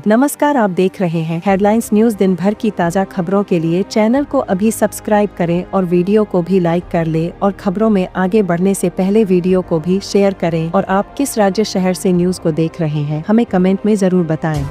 नमस्कार, आप देख रहे हैं हेडलाइंस न्यूज। दिन भर की ताज़ा खबरों के लिए चैनल को अभी सब्सक्राइब करें और वीडियो को भी लाइक कर लें और खबरों में आगे बढ़ने से पहले वीडियो को भी शेयर करें। और आप किस राज्य शहर से न्यूज को देख रहे हैं हमें कमेंट में जरूर बताएं।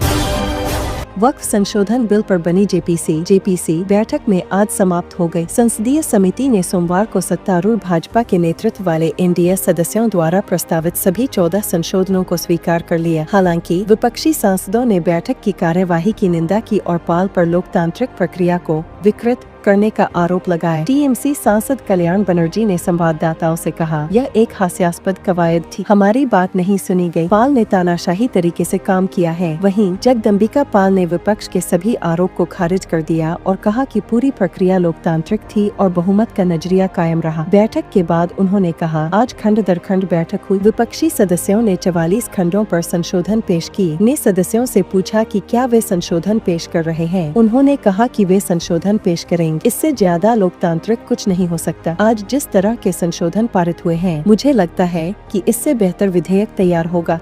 वक्फ संशोधन बिल पर बनी जेपीसी बैठक में आज समाप्त हो गई। संसदीय समिति ने सोमवार को सत्तारूढ़ भाजपा के नेतृत्व वाले एनडीए सदस्यों द्वारा प्रस्तावित सभी 14 संशोधनों को स्वीकार कर लिया। हालांकि विपक्षी सांसदों ने बैठक की कार्यवाही की निंदा की और पाल पर लोकतांत्रिक प्रक्रिया को विकृत करने का आरोप लगाया। टीएमसी सांसद कल्याण बनर्जी ने संवाददाताओं से कहा, यह एक हास्यास्पद कवायद थी, हमारी बात नहीं सुनी गई। पाल ने तानाशाही तरीके से काम किया है। वहीं जगदम्बिका पाल ने विपक्ष के सभी आरोप को खारिज कर दिया और कहा कि पूरी प्रक्रिया लोकतांत्रिक थी और बहुमत का नजरिया कायम रहा। बैठक के बाद उन्होंने कहा, आज खंड दर खंड बैठक हुई। विपक्षी सदस्यों ने 44 खंडों पर संशोधन पेश किए। ने सदस्यों से पूछा कि क्या वे संशोधन पेश कर रहे हैं। उन्होंने कहा कि वे संशोधन पेश करेंगे। इससे ज्यादा लोकतांत्रिक कुछ नहीं हो सकता। आज जिस तरह के संशोधन पारित हुए हैं, मुझे लगता है कि इससे बेहतर विधेयक तैयार होगा।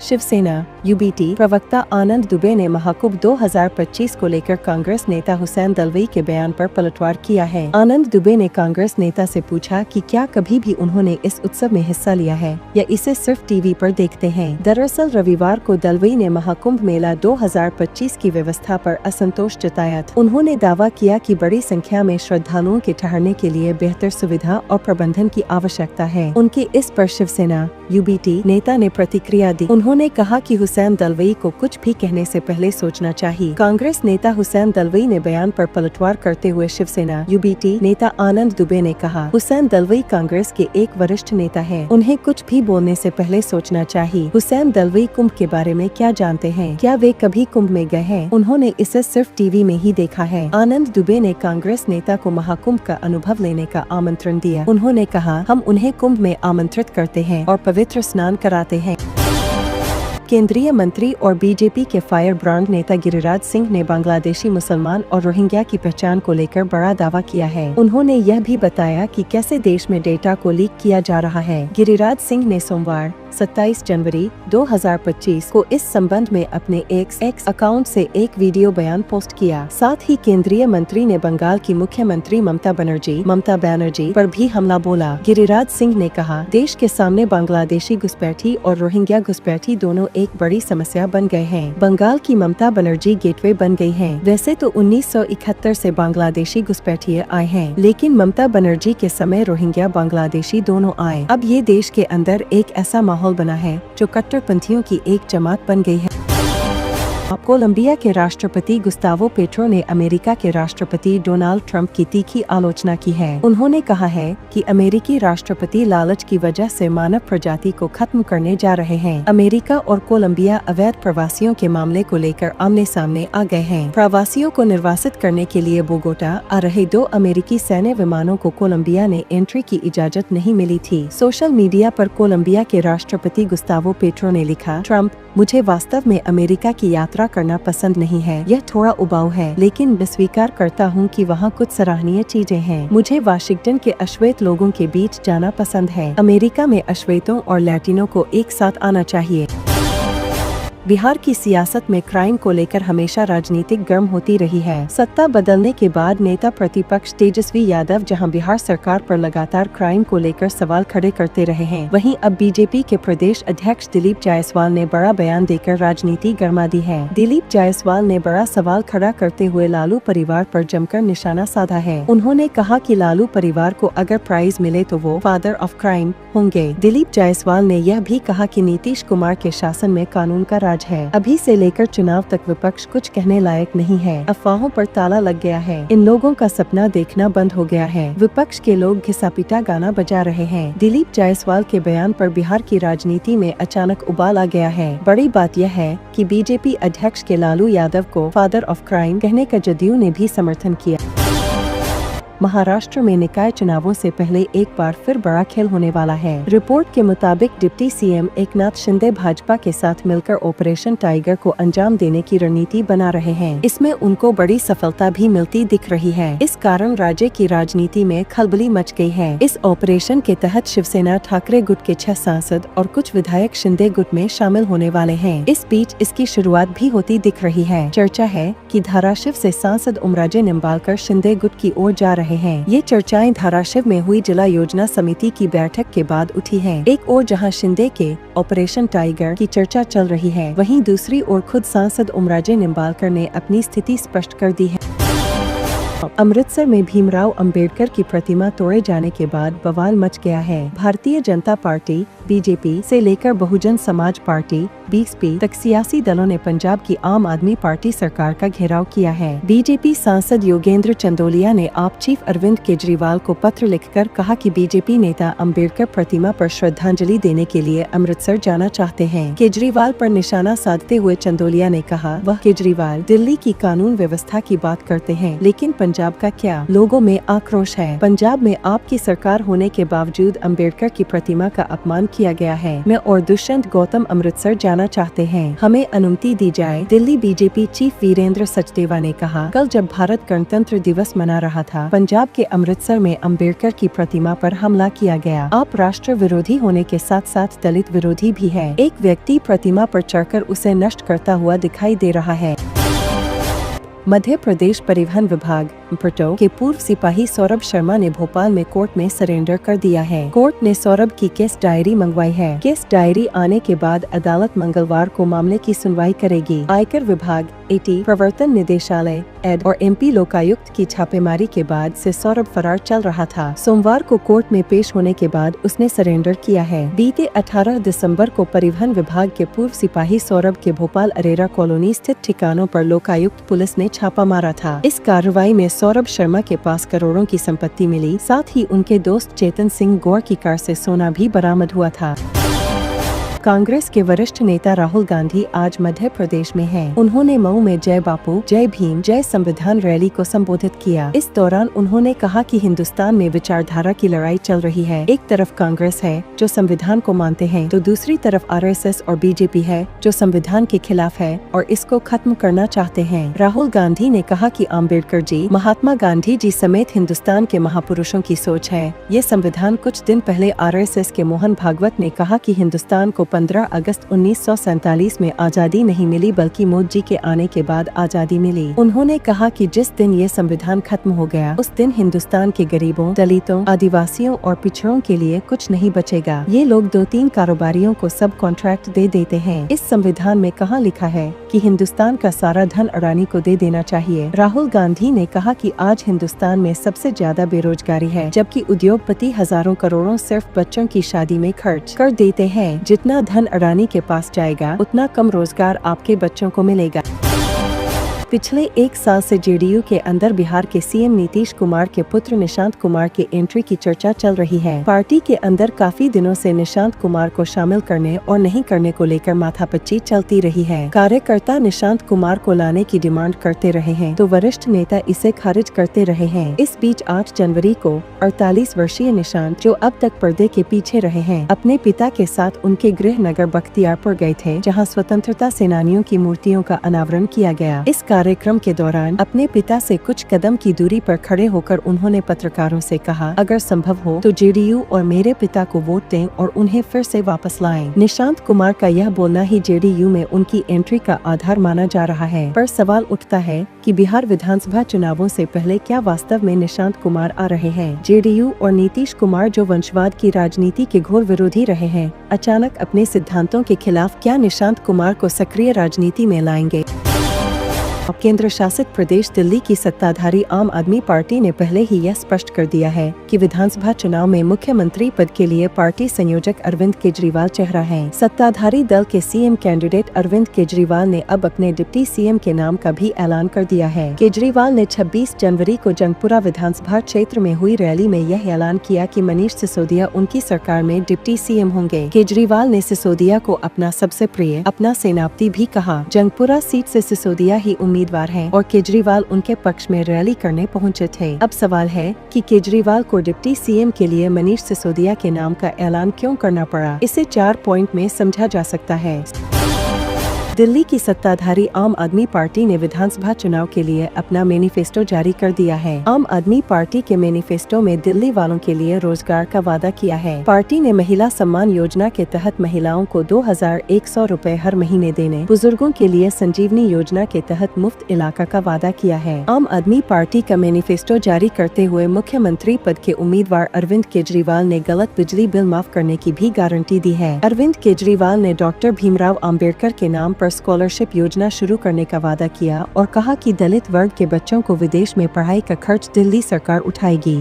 शिवसेना यूबीटी प्रवक्ता आनंद दुबे ने महाकुंभ 2025 को लेकर कांग्रेस नेता हुसैन दलवाई के बयान पर पलटवार किया है। आनंद दुबे ने कांग्रेस नेता से पूछा कि क्या कभी भी उन्होंने इस उत्सव में हिस्सा लिया है या इसे सिर्फ टीवी पर देखते हैं। दरअसल रविवार को दलवाई ने महाकुंभ मेला 2025 की व्यवस्था पर असंतोष जताया था। उन्होंने दावा किया कि बड़ी संख्या में श्रद्धालुओं के ठहरने के लिए बेहतर सुविधा और प्रबंधन की आवश्यकता है। उनके इस पर शिवसेना यूबीटी नेता ने प्रतिक्रिया दी। उन्होंने कहा कि हुसैन दलवाई को कुछ भी कहने से पहले सोचना चाहिए। कांग्रेस नेता हुसैन दलवाई ने बयान पर पलटवार करते हुए शिवसेना यूबीटी नेता आनंद दुबे ने कहा, हुसैन दलवाई कांग्रेस के एक वरिष्ठ नेता हैं। उन्हें कुछ भी बोलने से पहले सोचना चाहिए। हुसैन दलवाई कुंभ के बारे में क्या जानते हैं? क्या वे कभी कुंभ में गए हैं? उन्होंने इसे सिर्फ टीवी में ही देखा है। आनंद दुबे ने कांग्रेस नेता को महाकुंभ का अनुभव लेने का आमंत्रण दिया। उन्होंने कहा, हम उन्हें कुंभ में आमंत्रित करते हैं और पवित्र स्नान कराते हैं। केंद्रीय मंत्री और बीजेपी के फायर ब्रांड नेता गिरिराज सिंह ने बांग्लादेशी मुसलमान और रोहिंग्या की पहचान को लेकर बड़ा दावा किया है। उन्होंने यह भी बताया कि कैसे देश में डेटा को लीक किया जा रहा है। गिरिराज सिंह ने सोमवार 27 जनवरी 2025 को इस संबंध में अपने एक्स अकाउंट से एक वीडियो बयान पोस्ट किया। साथ ही केंद्रीय मंत्री ने बंगाल की मुख्यमंत्री ममता बनर्जी पर भी हमला बोला। गिरिराज सिंह ने कहा, देश के सामने बांग्लादेशी घुसपैठी और रोहिंग्या घुसपैठी दोनों एक बड़ी समस्या बन गए हैं। बंगाल की ममता बनर्जी गेटवे बन गई हैं। वैसे तो 1971 से बांग्लादेशी घुसपैठी आए हैं, लेकिन ममता बनर्जी के समय रोहिंग्या बांग्लादेशी दोनों आए। अब ये देश के अंदर एक ऐसा माहौल बना है जो कट्टरपंथियों की एक जमात बन गई है। कोलंबिया के राष्ट्रपति गुस्तावो पेट्रो ने अमेरिका के राष्ट्रपति डोनाल्ड ट्रंप की तीखी आलोचना की है। उन्होंने कहा है कि अमेरिकी राष्ट्रपति लालच की वजह से मानव प्रजाति को खत्म करने जा रहे हैं। अमेरिका और कोलंबिया अवैध प्रवासियों के मामले को लेकर आमने सामने आ गए हैं। प्रवासियों को निर्वासित करने के लिए बोगोटा आ रहे 2 अमेरिकी सैन्य विमानों को कोलंबिया ने एंट्री की इजाजत नहीं मिली थी। सोशल मीडिया पर कोलंबिया के राष्ट्रपति गुस्तावो पेट्रो ने लिखा, ट्रंप, मुझे वास्तव में अमेरिका की यात्रा करना पसंद नहीं है। यह थोड़ा उबाऊ है, लेकिन मैं स्वीकार करता हूँ कि वहाँ कुछ सराहनीय चीजें हैं। मुझे वाशिंगटन के अश्वेत लोगों के बीच जाना पसंद है। अमेरिका में अश्वेतों और लैटिनों को एक साथ आना चाहिए। बिहार की सियासत में क्राइम को लेकर हमेशा राजनीतिक गर्म होती रही है। सत्ता बदलने के बाद नेता प्रतिपक्ष तेजस्वी यादव जहां बिहार सरकार पर लगातार क्राइम को लेकर सवाल खड़े करते रहे हैं, वहीं अब बीजेपी के प्रदेश अध्यक्ष दिलीप जायसवाल ने बड़ा बयान देकर राजनीति गरमा दी है। दिलीप जायसवाल ने बड़ा सवाल खड़ा करते हुए लालू परिवार पर जमकर निशाना साधा है। उन्होंने कहा कि लालू परिवार को अगर प्राइज मिले तो वो फादर ऑफ क्राइम होंगे। दिलीप जायसवाल ने यह भी कहा कि नीतीश कुमार के शासन में कानून का है। अभी से लेकर चुनाव तक विपक्ष कुछ कहने लायक नहीं है। अफवाहों पर ताला लग गया है। इन लोगों का सपना देखना बंद हो गया है। विपक्ष के लोग घिसा-पिटा गाना बजा रहे हैं। दिलीप जायसवाल के बयान पर बिहार की राजनीति में अचानक उबाल आ गया है। बड़ी बात यह है कि बीजेपी अध्यक्ष के लालू यादव को फादर ऑफ क्राइम कहने का जदयू ने भी समर्थन किया। महाराष्ट्र में निकाय चुनावों से पहले एक बार फिर बड़ा खेल होने वाला है। रिपोर्ट के मुताबिक डिप्टी सीएम एकनाथ शिंदे भाजपा के साथ मिलकर ऑपरेशन टाइगर को अंजाम देने की रणनीति बना रहे हैं। इसमें उनको बड़ी सफलता भी मिलती दिख रही है। इस कारण राज्य की राजनीति में खलबली मच गई है। इस ऑपरेशन के तहत शिवसेना ठाकरे गुट के 6 सांसद और कुछ विधायक शिंदे गुट में शामिल होने वाले हैं। इस बीच इसकी शुरुआत भी होती दिख रही है। चर्चा है कि धाराशिव से सांसद उमराजे निम्बालकर शिंदे गुट की ओर जा रहे हैं। ये चर्चाएं धाराशिव में हुई जिला योजना समिति की बैठक के बाद उठी हैं। एक ओर जहां शिंदे के ऑपरेशन टाइगर की चर्चा चल रही है, वहीं दूसरी ओर खुद सांसद उमराजे निम्बालकर ने अपनी स्थिति स्पष्ट कर दी है। अमृतसर में भीमराव अंबेडकर की प्रतिमा तोड़े जाने के बाद बवाल मच गया है। भारतीय जनता पार्टी बीजेपी से लेकर बहुजन समाज पार्टी बीएसपी तक सियासी दलों ने पंजाब की आम आदमी पार्टी सरकार का घेराव किया है। बीजेपी सांसद योगेंद्र चंदोलिया ने आप चीफ अरविंद केजरीवाल को पत्र लिखकर कहा कि बीजेपी नेता अंबेडकर प्रतिमा पर श्रद्धांजलि देने के लिए अमृतसर जाना चाहते हैं। केजरीवाल पर निशाना साधते हुए चंदोलिया ने कहा, वह केजरीवाल दिल्ली की कानून व्यवस्था की बात करते हैं, लेकिन पंजाब का क्या? लोगों में आक्रोश है। पंजाब में आपकी सरकार होने के बावजूद अंबेडकर की प्रतिमा का अपमान किया गया है। मैं और दुष्यंत गौतम अमृतसर जाना चाहते हैं, हमें अनुमति दी जाए। दिल्ली बीजेपी चीफ वीरेंद्र सचदेवा ने कहा, कल जब भारत गणतंत्र दिवस मना रहा था, पंजाब के अमृतसर में अंबेडकर की प्रतिमा पर हमला किया गया। आप राष्ट्र विरोधी होने के साथ साथ दलित विरोधी भी है। एक व्यक्ति प्रतिमा पर चढ़कर उसे नष्ट करता हुआ दिखाई दे रहा है। मध्य प्रदेश परिवहन विभाग पटो के पूर्व सिपाही सौरभ शर्मा ने भोपाल में कोर्ट में सरेंडर कर दिया है। कोर्ट ने सौरभ की केस डायरी मंगवाई है। केस डायरी आने के बाद अदालत मंगलवार को मामले की सुनवाई करेगी। आयकर विभाग, एटी, प्रवर्तन निदेशालय, एड और एमपी लोकायुक्त की छापेमारी के बाद से सौरभ फरार चल रहा था। सोमवार को कोर्ट में पेश होने के बाद उसने सरेंडर किया है। बीते 18 दिसंबर को परिवहन विभाग के पूर्व सिपाही सौरभ के भोपाल अरेरा कॉलोनी स्थित ठिकानों पर लोकायुक्त पुलिस ने छापा मारा था। इस कार्रवाई में सौरभ शर्मा के पास करोड़ों की संपत्ति मिली। साथ ही उनके दोस्त चेतन सिंह गौर की कार से सोना भी बरामद हुआ था। कांग्रेस के वरिष्ठ नेता राहुल गांधी आज मध्य प्रदेश में हैं। उन्होंने मऊ में जय बापू, जय भीम, जय संविधान रैली को संबोधित किया। इस दौरान उन्होंने कहा कि हिंदुस्तान में विचारधारा की लड़ाई चल रही है। एक तरफ कांग्रेस है जो संविधान को मानते हैं, तो दूसरी तरफ आरएसएस और बीजेपी है जो संविधान के खिलाफ है और इसको खत्म करना चाहते हैं। राहुल गांधी ने कहा कि अम्बेडकर जी, महात्मा गांधी जी समेत हिंदुस्तान के महापुरुषों की सोच है। ये संविधान कुछ दिन पहले आरएसएस के मोहन भागवत ने कहा कि हिंदुस्तान को 15 अगस्त 1947 में आजादी नहीं मिली बल्कि मोदी जी के आने के बाद आजादी मिली। उन्होंने कहा कि जिस दिन ये संविधान खत्म हो गया उस दिन हिंदुस्तान के गरीबों, दलितों, आदिवासियों और पिछड़ों के लिए कुछ नहीं बचेगा। ये लोग 2-3 कारोबारियों को सब कॉन्ट्रैक्ट दे देते हैं। इस संविधान में कहाँ लिखा है कि हिंदुस्तान का सारा धन अडानी को दे देना चाहिए। राहुल गांधी ने कहा कि आज हिंदुस्तान में सबसे ज्यादा बेरोजगारी है, जबकि उद्योगपति हजारों करोड़ों सिर्फ बच्चों की शादी में खर्च कर देते हैं। जितना धन अडानी के पास जाएगा उतना कम रोजगार आपके बच्चों को मिलेगा। पिछले 1 साल से जेडीयू के अंदर बिहार के सीएम नीतीश कुमार के पुत्र निशांत कुमार के एंट्री की चर्चा चल रही है। पार्टी के अंदर काफी दिनों से निशांत कुमार को शामिल करने और नहीं करने को लेकर माथापच्ची चलती रही है। कार्यकर्ता निशांत कुमार को लाने की डिमांड करते रहे हैं तो वरिष्ठ नेता इसे खारिज करते रहे हैं। इस बीच 8 जनवरी को 48 वर्षीय निशांत, जो अब तक पर्दे के पीछे रहे हैं, अपने पिता के साथ उनके गृह नगर बख्तियारपुर गए थे, जहाँ स्वतंत्रता सेनानियों की मूर्तियों का अनावरण किया गया। इस कार्यक्रम के दौरान अपने पिता से कुछ कदम की दूरी पर खड़े होकर उन्होंने पत्रकारों से कहा, अगर संभव हो तो जेडीयू और मेरे पिता को वोट दें और उन्हें फिर से वापस लाएं। निशांत कुमार का यह बोलना ही जेडीयू में उनकी एंट्री का आधार माना जा रहा है। पर सवाल उठता है कि बिहार विधानसभा चुनावों से पहले क्या वास्तव में निशांत कुमार आ रहे हैं? जेडीयू और नीतीश कुमार, जो वंशवाद की राजनीति के घोर विरोधी रहे हैं, अचानक अपने सिद्धांतों के खिलाफ क्या निशांत कुमार को सक्रिय राजनीति में लाएंगे? केंद्र शासित प्रदेश दिल्ली की सत्ताधारी आम आदमी पार्टी ने पहले ही यह स्पष्ट कर दिया है कि विधानसभा चुनाव में मुख्यमंत्री पद के लिए पार्टी संयोजक अरविंद केजरीवाल चेहरा है। सत्ताधारी दल के सीएम कैंडिडेट अरविंद केजरीवाल ने अब अपने डिप्टी सीएम के नाम का भी ऐलान कर दिया है। केजरीवाल ने 26 जनवरी को जंगपुरा विधानसभा क्षेत्र में हुई रैली में यह ऐलान किया कि मनीष सिसोदिया उनकी सरकार में डिप्टी सीएम होंगे। केजरीवाल ने सिसोदिया को अपना सबसे प्रिय, अपना सेनापति भी कहा। जंगपुरा सीट से सिसोदिया ही उम्मीदवार हैं और केजरीवाल उनके पक्ष में रैली करने पहुंचे थे। अब सवाल है कि केजरीवाल को डिप्टी सीएम के लिए मनीष सिसोदिया के नाम का ऐलान क्यों करना पड़ा? इसे 4 पॉइंट में समझा जा सकता है। दिल्ली की सत्ताधारी आम आदमी पार्टी ने विधानसभा चुनाव के लिए अपना मैनिफेस्टो जारी कर दिया है। आम आदमी पार्टी के मैनिफेस्टो में दिल्ली वालों के लिए रोजगार का वादा किया है। पार्टी ने महिला सम्मान योजना के तहत महिलाओं को 2100 रुपए हर महीने देने, बुजुर्गों के लिए संजीवनी योजना के तहत मुफ्त इलाका का वादा किया है। आम आदमी पार्टी का मैनिफेस्टो जारी करते हुए मुख्यमंत्री पद के उम्मीदवार अरविंद केजरीवाल ने गलत बिजली बिल माफ करने की भी गारंटी दी है। अरविंद केजरीवाल ने डॉक्टर भीमराव अंबेडकर के नाम पर स्कॉलरशिप योजना शुरू करने का वादा किया और कहा कि दलित वर्ग के बच्चों को विदेश में पढ़ाई का खर्च दिल्ली सरकार उठाएगी।